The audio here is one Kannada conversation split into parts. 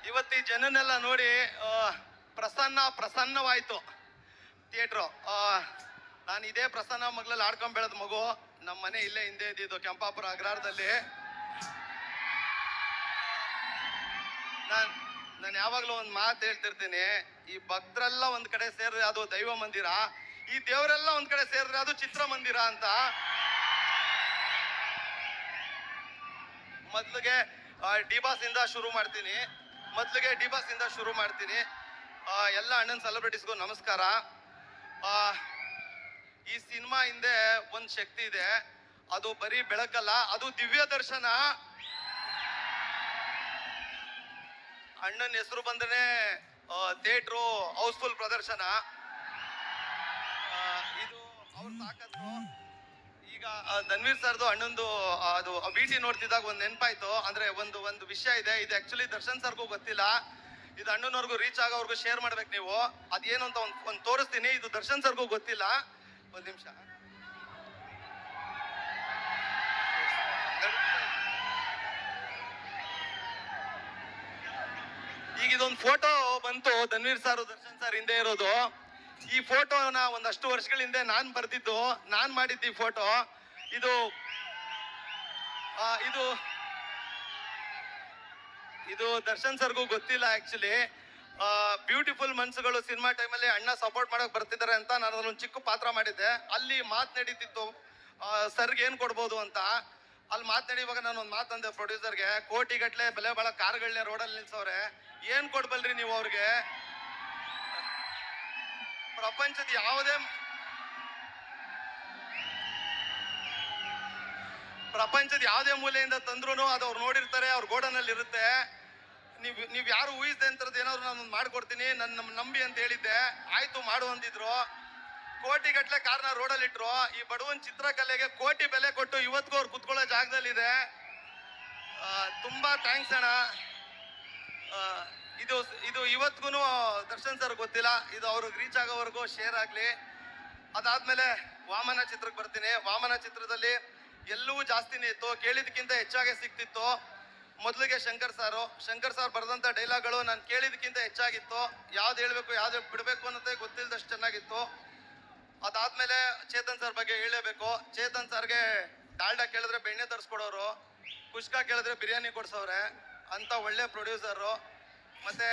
ಇವತ್ತು ಈ ಜನನೆಲ್ಲ ನೋಡಿ ಪ್ರಸನ್ನವಾಯ್ತು ಥಿಯೇಟ್ರು. ನಾನು ಇದೇ ಪ್ರಸನ್ನ ಮಗಳಲ್ಲಿ ಆಡ್ಕೊಂಡ್ ಬೆಳೆದ ಮಗು. ನಮ್ಮ ಮನೆ ಇಲ್ಲೇ ಹಿಂದೆ ಇದ್ದಿದ್ದು ಕೆಂಪಾಪುರ ಅಗ್ರಹಾರದಲ್ಲಿ. ನಾನು ಯಾವಾಗ್ಲೂ ಒಂದು ಮಾತು ಹೇಳ್ತಿರ್ತೀನಿ, ಈ ಭಕ್ತರೆಲ್ಲ ಒಂದ್ ಕಡೆ ಸೇರಿದ್ರೆ ಅದು ದೈವ ಮಂದಿರ, ಈ ದೇವರೆಲ್ಲ ಒಂದ್ ಕಡೆ ಸೇರಿದ್ರೆ ಅದು ಚಿತ್ರಮಂದಿರ ಅಂತ. ಮೊದ್ಲಿಗೆ ಡಿಬಾಸ್ ಇಂದ ಶುರು ಮಾಡ್ತೀನಿ. ಎಲ್ಲ ಅಣ್ಣನ್ ಸೆಲೆಬ್ರಿಟೀಸ್ಗೂ ನಮಸ್ಕಾರ. ಈ ಸಿನಿಮಾ ಹಿಂದೆ ಒಂದ್ ಶಕ್ತಿ ಇದೆ, ಅದು ಬರೀ ಬೆಳಕಲ್ಲ, ಅದು ದಿವ್ಯ ದರ್ಶನ. ಅಣ್ಣನ ಹೆಸರು ಬಂದ್ರೆ ಥಿಯೇಟ್ರು ಹೌಸ್ಫುಲ್ ಪ್ರದರ್ಶನ. ಇದು ಅವ್ರ ತಾಕತ್ತು. ಈಗ ಧನ್ವೀರ್ ಸರ್ದು ಅಣ್ಣಂದು ಅದು ವಿಟಿ ನೋಡ್ತಿದ್ದಾಗ ಒಂದು ನೆನಪಾಯ್ತು. ಅಂದ್ರೆ ಒಂದು ವಿಷಯ ಇದೆ, ಇದು ಆಕ್ಚುಲಿ ದರ್ಶನ್ ಸರ್ಗೂ ಗೊತ್ತಿಲ್ಲ, ಇದು ಅಣ್ಣನವ್ರಿಗೂ ರೀಚ್ ಆಗೋರ್ಗು ಶೇರ್ ಮಾಡ್ಬೇಕು ನೀವು. ಅದೇನು ಅಂತ ಒಂದು ತೋರಿಸ್ತೀನಿ. ಇದು ದರ್ಶನ್ ಸರ್ಗೂ ಗೊತ್ತಿಲ್ಲ. ಒಂದ್ ನಿಮಿಷ. ಈಗ ಇದೊಂದು ಫೋಟೋ ಬಂತು, ಧನ್ವೀರ್ ಸರ್ ದರ್ಶನ್ ಸರ್ ಹಿಂದೆ ಇರೋದು. ಈ ಫೋಟೋನ ಒಂದಷ್ಟು ವರ್ಷಗಳ ಹಿಂದೆ ನಾನ್ ಬರ್ದಿದ್ದು, ನಾನ್ ಮಾಡಿದ್ದು ಈ ಫೋಟೋ. ಇದು ಇದು ಇದು ದರ್ಶನ್ ಸರ್ಗೂ ಗೊತ್ತಿಲ್ಲ ಆಕ್ಚುಲಿ. ಬ್ಯೂಟಿಫುಲ್ ಮನ್ಸುಗಳು ಸಿನಿಮಾ ಟೈಮಲ್ಲಿ ಅಣ್ಣ ಸಪೋರ್ಟ್ ಮಾಡಕ್ ಬರ್ತಿದ್ದಾರೆ ಅಂತ ನಾನು ಅದೊಂದು ಚಿಕ್ಕ ಪಾತ್ರ ಮಾಡಿದ್ದೆ. ಅಲ್ಲಿ ಮಾತು ನಡೀತಿತ್ತು ಸರ್ಗೆ ಏನ್ ಕೊಡ್ಬೋದು ಅಂತ. ಅಲ್ಲಿ ಮಾತನಾಡಿವಾಗ ನಾನು ಒಂದು ಮಾತಂದೆ ಪ್ರೊಡ್ಯೂಸರ್ಗೆ, ಕೋಟಿಗಟ್ಲೆ ಬೆಲೆ ಬಾಳ ಕಾರ್ಗಳನ್ನೇ ರೋಡಲ್ಲಿ ನಿಲ್ಸವ್ರೆ, ಏನ್ ಕೊಡ್ಬಲ್ರಿ ನೀವು ಅವ್ರಿಗೆ? ಪ್ರಪಂಚದ ಯಾವುದೇ ಮೂಲೆಯಿಂದ ತಂದ್ರು ಅದು ಅವ್ರು ನೋಡಿರ್ತಾರೆ, ಅವ್ರ ಗೋಡನಲ್ಲಿ ಇರುತ್ತೆ. ನೀವ್ ಯಾರು ಊಹಿಸದೆ ಅಂತರದ್ದು ಏನಾದ್ರು ನಾನು ಮಾಡ್ಕೊಡ್ತೀನಿ, ನನ್ನ ನಂಬಿ ಅಂತ ಹೇಳಿದ್ದೆ. ಆಯ್ತು ಮಾಡು ಅಂದಿದ್ರು. ಕೋಟಿಗಟ್ಲೆ ಕಾರ್ನ ರೋಡಲ್ಲಿ ಇಟ್ರು. ಈ ಬಡವನ್ ಚಿತ್ರಕಲೆಗೆ ಕೋಟಿ ಬೆಲೆ ಕೊಟ್ಟು ಇವತ್ತಿಗೂ ಅವ್ರು ಕುತ್ಕೊಳ್ಳೋ ಜಾಗದಲ್ಲಿದೆ. ತುಂಬಾ ಥ್ಯಾಂಕ್ಸ್ ಅಣ್ಣ. ಇದು ಇವತ್ತಿಗೂ ದರ್ಶನ್ ಸರ್ ಗೊತ್ತಿಲ್ಲ, ಇದು ಅವ್ರಿಗೆ ರೀಚ್ ಆಗೋವರೆಗೂ ಶೇರ್ ಆಗ್ಲಿ. ಅದಾದ್ಮೇಲೆ ವಾಮನ ಚಿತ್ರಕ್ಕೆ ಬರ್ತೀನಿ. ವಾಮನ ಚಿತ್ರದಲ್ಲಿ ಎಲ್ಲವೂ ಜಾಸ್ತಿನೇ ಇತ್ತು, ಕೇಳಿದಕ್ಕಿಂತ ಹೆಚ್ಚಾಗೆ ಸಿಕ್ತಿತ್ತು. ಮೊದಲಿಗೆ ಶಂಕರ್ ಸಾರ್ ಬರೆದಂತ ಡೈಲಾಗ್ಗಳು ನಾನು ಕೇಳಿದಕ್ಕಿಂತ ಹೆಚ್ಚಾಗಿತ್ತು. ಯಾವ್ದು ಹೇಳ್ಬೇಕು ಯಾವ್ದು ಬಿಡ್ಬೇಕು ಅನ್ನೋದೇ ಗೊತ್ತಿಲ್ಲದಷ್ಟು ಚೆನ್ನಾಗಿತ್ತು. ಅದಾದ್ಮೇಲೆ ಚೇತನ್ ಸರ್ ಬಗ್ಗೆ ಹೇಳಲೇಬೇಕು. ಚೇತನ್ ಸರ್ಗೆ ಡಾಲ್ಡಾ ಕೇಳಿದ್ರೆ ಬೆಣ್ಣೆ ತರಿಸ್ಕೊಡೋರು, ಕುಷ್ಕ ಕೇಳಿದ್ರೆ ಬಿರಿಯಾನಿ ಕೊಡ್ಸವ್ರೆ ಅಂತ ಒಳ್ಳೆ ಪ್ರೊಡ್ಯೂಸರು. ಮತ್ತೆ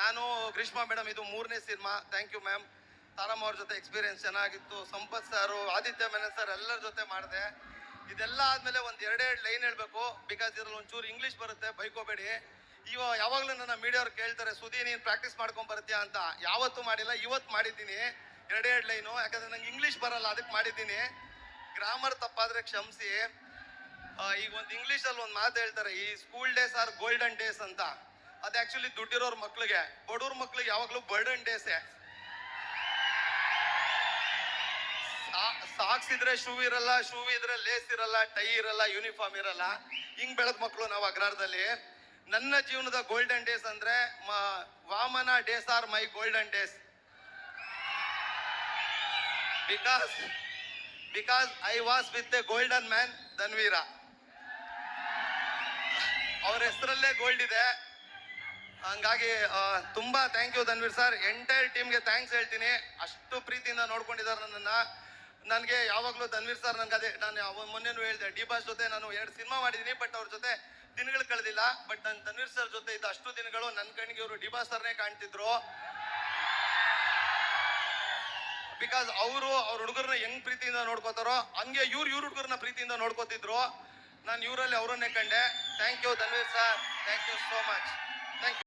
ನಾನು ಗ್ರೀಷ್ಮಾ ಮೇಡಮ್, ಇದು 3ನೇ cinema. Thank you ma'am. Taramma ಅವ್ರ ಜೊತೆ ಎಕ್ಸ್ಪೀರಿಯನ್ಸ್ ಚೆನ್ನಾಗಿತ್ತು. ಸಂಪತ್ ಸಾರು, ಆದಿತ್ಯ ಮೆನನ್ ಸರ್ ಎಲ್ಲರ ಜೊತೆ ಮಾಡಿದೆ. ಇದೆಲ್ಲ ಆದ್ಮೇಲೆ ಒಂದ್ ಎರಡೆರಡು ಲೈನ್ ಹೇಳ್ಬೇಕು, ಬಿಕಾಸ್ ಇದ್ರಲ್ಲಿ ಒಂಚೂರು ಇಂಗ್ಲಿಷ್ ಬರುತ್ತೆ, ಬೈಕೋಬೇಡಿ. ಯಾವಾಗ್ಲೂ ನನ್ನ ಮೀಡಿಯಾವ್ರು ಕೇಳ್ತಾರೆ, ಸುದಿ ನೀನ್ ಪ್ರಾಕ್ಟೀಸ್ ಮಾಡ್ಕೊಂಡ್ ಬರ್ತೀಯಾ ಅಂತ. ಯಾವತ್ತೂ ಮಾಡಿಲ್ಲ, ಇವತ್ತು ಮಾಡಿದ್ದೀನಿ ಎರಡೆರಡು ಲೈನು. ಯಾಕಂದ್ರೆ ನಂಗೆ ಇಂಗ್ಲಿಷ್ ಬರಲ್ಲ, ಅದಕ್ಕೆ ಮಾಡಿದ್ದೀನಿ. ಗ್ರಾಮರ್ ತಪ್ಪಾದ್ರೆ ಕ್ಷಮಿಸಿ. ಈಗ ಒಂದು ಇಂಗ್ಲಿಷಲ್ಲಿ ಒಂದು ಮಾತು ಹೇಳ್ತಾರೆ, ಈ school days are golden days ಅಂತ. ಅದು ಆಕ್ಚುಲಿ ದುಡ್ಡಿರೋರ್ ಮಕ್ಳಿಗೆ, ಬಡವ್ರ ಮಕ್ಳಿಗೆ ಯಾವಾಗ್ಲೂ ಬರ್ಡನ್ ಡೇಸೇ. ಸಾಕ್ಸ್ ಇದ್ರೆ ಶೂ ಇರಲ್ಲ, ಶೂ ಇದ್ರೆ ಲೇಸ್ ಇರಲ್ಲ, ಟೈ ಇರಲ್ಲ, ಯೂನಿಫಾರ್ಮ್ ಇರಲ್ಲ. ಹಿಂಗ್ ಬೆಳೆದ ಮಕ್ಕಳು ನಾವು ಅಗ್ರಹಾರದಲ್ಲಿ. ನನ್ನ ಜೀವನದ ಗೋಲ್ಡನ್ ಡೇಸ್ ಅಂದ್ರೆ Vamana days are my golden days. Because I was with a golden man Dhanveera. ಅವ್ರ ಹೆಸರಲ್ಲೇ ಗೋಲ್ಡ್ ಇದೆ. ಹಂಗಾಗಿ ತುಂಬಾ thank you Dhanveer sir. Entire ಟೀಮ್ಗೆ ಥ್ಯಾಂಕ್ಸ್ ಹೇಳ್ತೀನಿ. ಅಷ್ಟು ಪ್ರೀತಿಯಿಂದ ನೋಡ್ಕೊಂಡಿದ್ದಾರೆ ನನ್ನನ್ನ. ನನಗೆ ಯಾವಾಗಲೂ ಧನ್ವೀರ್ ಸರ್ ನನಗೆ ನಾನು ಮೊನ್ನೆನೂ ಹೇಳಿದೆ, ಡಿಬಾಸ್ ಜೊತೆ ನಾನು 2 ಸಿನಿಮಾ ಮಾಡಿದ್ದೀನಿ, ಬಟ್ ಅವ್ರ ಜೊತೆ ದಿನಗಳು ಕಳೆದಿಲ್ಲ. ಬಟ್ ನಾನು ಧನ್ವೀರ್ ಸರ್ ಜೊತೆ ಇದ್ದ ಅಷ್ಟು ದಿನಗಳು ನನ್ನ ಕಣ್ಣಿಗೆ ಇವರು ಡಿಬಾಸ್ ಸರ್ನೇ ಕಾಣ್ತಿದ್ರು. ಬಿಕಾಸ್ ಅವ್ರ ಹುಡುಗರನ್ನ ಹೆಂಗ್ ಪ್ರೀತಿಯಿಂದ ನೋಡ್ಕೋತಾರೋ ಹಂಗೆ ಇವ್ರ ಹುಡುಗರನ್ನ ಪ್ರೀತಿಯಿಂದ ನೋಡ್ಕೋತಿದ್ರು. ನಾನು ಇವರಲ್ಲಿ ಅವರನ್ನೇ ಕಂಡೆ. Thank you Dhanveer sir, thank you so much. Thank you.